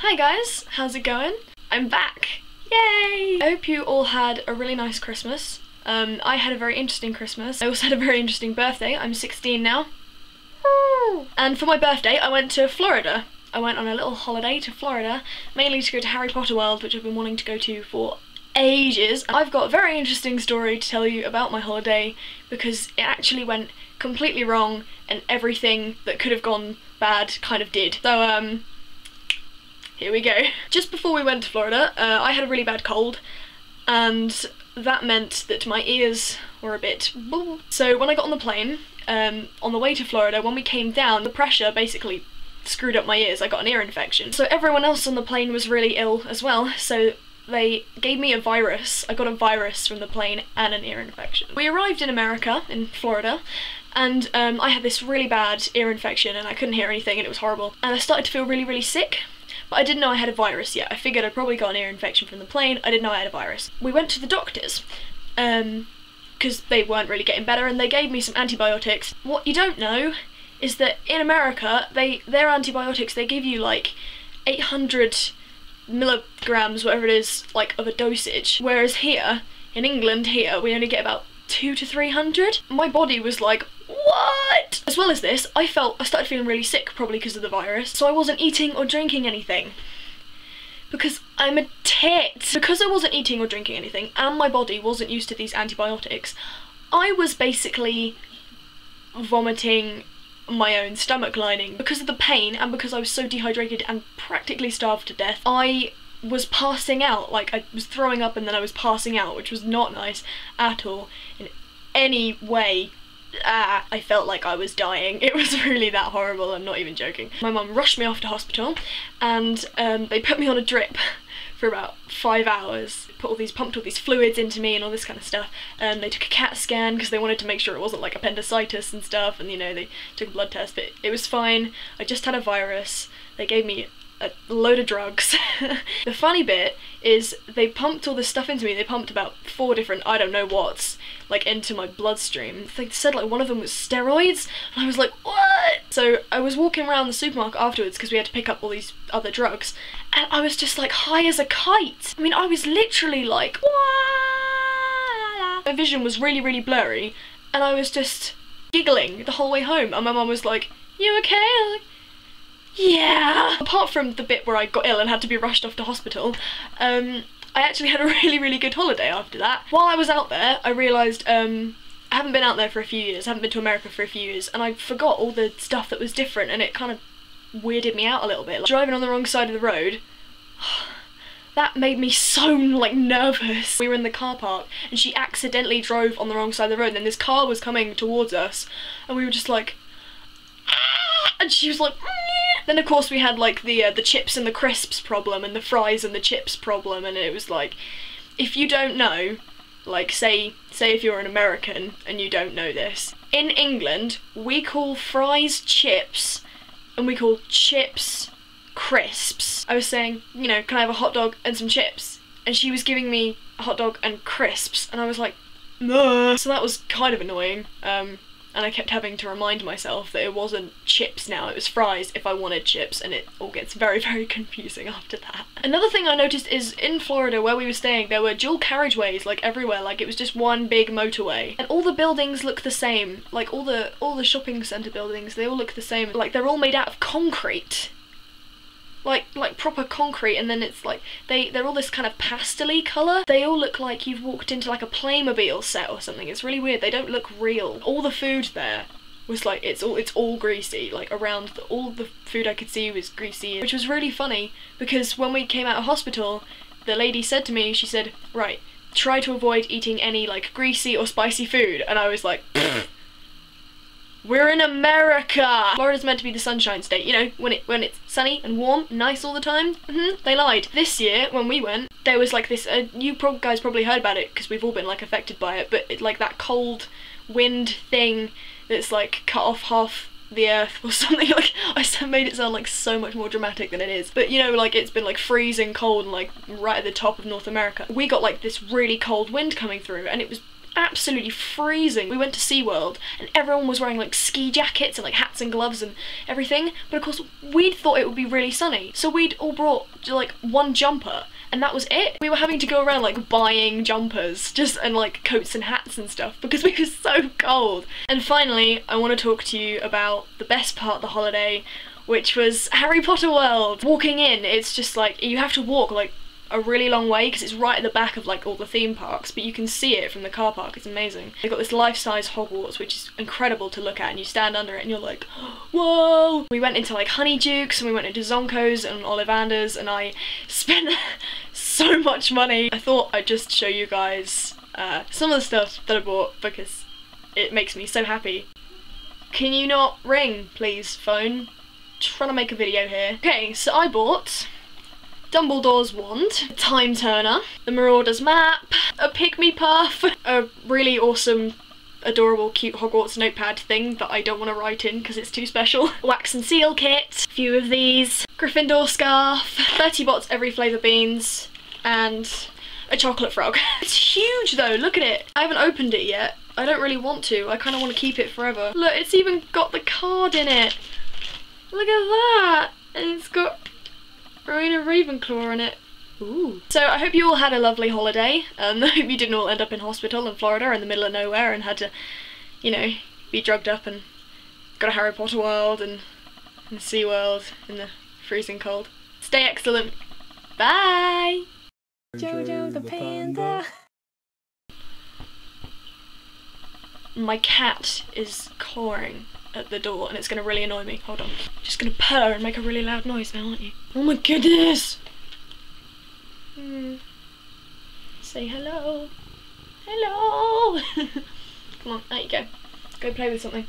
Hi guys, how's it going? I'm back! Yay! I hope you all had a really nice Christmas. I had a very interesting Christmas. I also had a very interesting birthday. I'm 16 now. And for my birthday I went to Florida. I went on a little holiday to Florida, mainly to go to Harry Potter World, which I've been wanting to go to for ages. I've got a very interesting story to tell you about my holiday because it actually went completely wrong and everything that could have gone bad kind of did. So here we go. Just before we went to Florida, I had a really bad cold and that meant that my ears were a bit so when I got on the plane, on the way to Florida, when we came down, the pressure basically screwed up my ears. I got an ear infection. So everyone else on the plane was really ill as well, so they gave me a virus. I got a virus from the plane and an ear infection. We arrived in America, in Florida, and I had this really bad ear infection and I couldn't hear anything and it was horrible. And I started to feel really, really sick. But I didn't know I had a virus yet. I figured I'd probably got an ear infection from the plane. I didn't know I had a virus. We went to the doctors, because they weren't really getting better, and they gave me some antibiotics. What you don't know is that in America, their antibiotics, they give you like 800 milligrams, whatever it is, like of a dosage. Whereas here, in England here, we only get about 200 to 300. My body was like, what? As well as this, I started feeling really sick, probably because of the virus, so I wasn't eating or drinking anything. Because I'm a tit. Because I wasn't eating or drinking anything, and my body wasn't used to these antibiotics, I was basically vomiting my own stomach lining. Because of the pain, and because I was so dehydrated and practically starved to death, I was passing out. Like, I was throwing up and then I was passing out, which was not nice at all in any way. I felt like I was dying. It was really that horrible, I'm not even joking. My mum rushed me off to hospital and they put me on a drip for about 5 hours. Pumped all these fluids into me and all this kind of stuff. They took a CAT scan because they wanted to make sure it wasn't like appendicitis and stuff, and you know, they took a blood test, but it was fine. I just had a virus. They gave me a load of drugs. The funny bit is they pumped all this stuff into me. They pumped about 4 different I don't know whats like into my bloodstream. They said like one of them was steroids and I was like, what? So I was walking around the supermarket afterwards because we had to pick up all these other drugs and I was just like high as a kite. I mean, I was literally like, wah! My vision was really, really blurry and I was just giggling the whole way home, and my mum was like, you okay? I was like, yeah! Apart from the bit where I got ill and had to be rushed off to hospital, I actually had a really, really good holiday after that. While I was out there, I realised I haven't been out there for a few years, I haven't been to America for a few years, and I forgot all the stuff that was different, and it kind of weirded me out a little bit. Like, driving on the wrong side of the road, that made me so, like, nervous. We were in the car park, and she accidentally drove on the wrong side of the road, and then this car was coming towards us, and we were just like, ah! And she was like, then of course we had like the chips and the crisps problem and the fries and the chips problem, and it was like, if you don't know, like say if you're an American and you don't know this, in England we call fries chips and we call chips crisps. I was saying, you know, can I have a hot dog and some chips? And she was giving me a hot dog and crisps and I was like, no. So that was kind of annoying. And I kept having to remind myself that it wasn't chips now, it was fries if I wanted chips, and it all gets very, very confusing after that. Another thing I noticed is in Florida where we were staying, there were dual carriageways like everywhere, like it was just one big motorway. And all the buildings look the same, like all the shopping centre buildings, they all look the same, like they're all made out of concrete. Like proper concrete, and then it's like they're all this kind of pastel-y colour. They all look like you've walked into like a Playmobil set or something. It's really weird. They don't look real. All the food there was like, it's all greasy. Like around all the food I could see was greasy, which was really funny because when we came out of hospital, the lady said to me, she said, right, try to avoid eating any like greasy or spicy food, and I was like, pfft. We're in America! Florida's meant to be the sunshine state, you know, when it's sunny and warm, nice all the time. They lied. This year, when we went, there was like this, you guys probably heard about it because we've all been like affected by it, but like that cold wind thing that's like cut off half the earth or something. Like, I made it sound like so much more dramatic than it is. But you know, like it's been like freezing cold and like right at the top of North America. We got like this really cold wind coming through and it was absolutely freezing. We went to SeaWorld and everyone was wearing like ski jackets and like hats and gloves and everything, but of course we'd thought it would be really sunny, so we'd all brought like one jumper and that was it. We were having to go around like buying jumpers and like coats and hats and stuff because we were so cold. And finally, I want to talk to you about the best part of the holiday, which was Harry Potter World. Walking in, it's just like, you have to walk like a really long way because it's right at the back of like all the theme parks, but you can see it from the car park. It's amazing. They've got this life-size Hogwarts which is incredible to look at, and you stand under it and you're like, whoa! We went into like Honeydukes and we went into Zonko's and Ollivander's, and I spent so much money. I thought I'd just show you guys some of the stuff that I bought because it makes me so happy. Can you not ring, please, phone? Trying to make a video here. Okay, so I bought Dumbledore's wand, a time turner, the Marauders map, a Pygmy Puff, a really awesome, adorable, cute Hogwarts notepad thing that I don't want to write in because it's too special, a wax and seal kit, a few of these, Gryffindor scarf, 30 bots every flavour beans, and a chocolate frog. It's huge though, look at it. I haven't opened it yet. I don't really want to. I kind of want to keep it forever. Look, it's even got the card in it. Look at that. And it's got Rowena Ravenclaw in it. Ooh. So I hope you all had a lovely holiday. I hope you didn't all end up in hospital in Florida in the middle of nowhere and had to, you know, be drugged up and go to Harry Potter World and SeaWorld in the freezing cold. Stay excellent. Bye! Jojo the panda. My cat is cawing at the door and it's gonna really annoy me. Hold on. Just gonna purr and make a really loud noise now, aren't you? Oh my goodness! Say hello. Hello! Come on, out you go. Go play with something.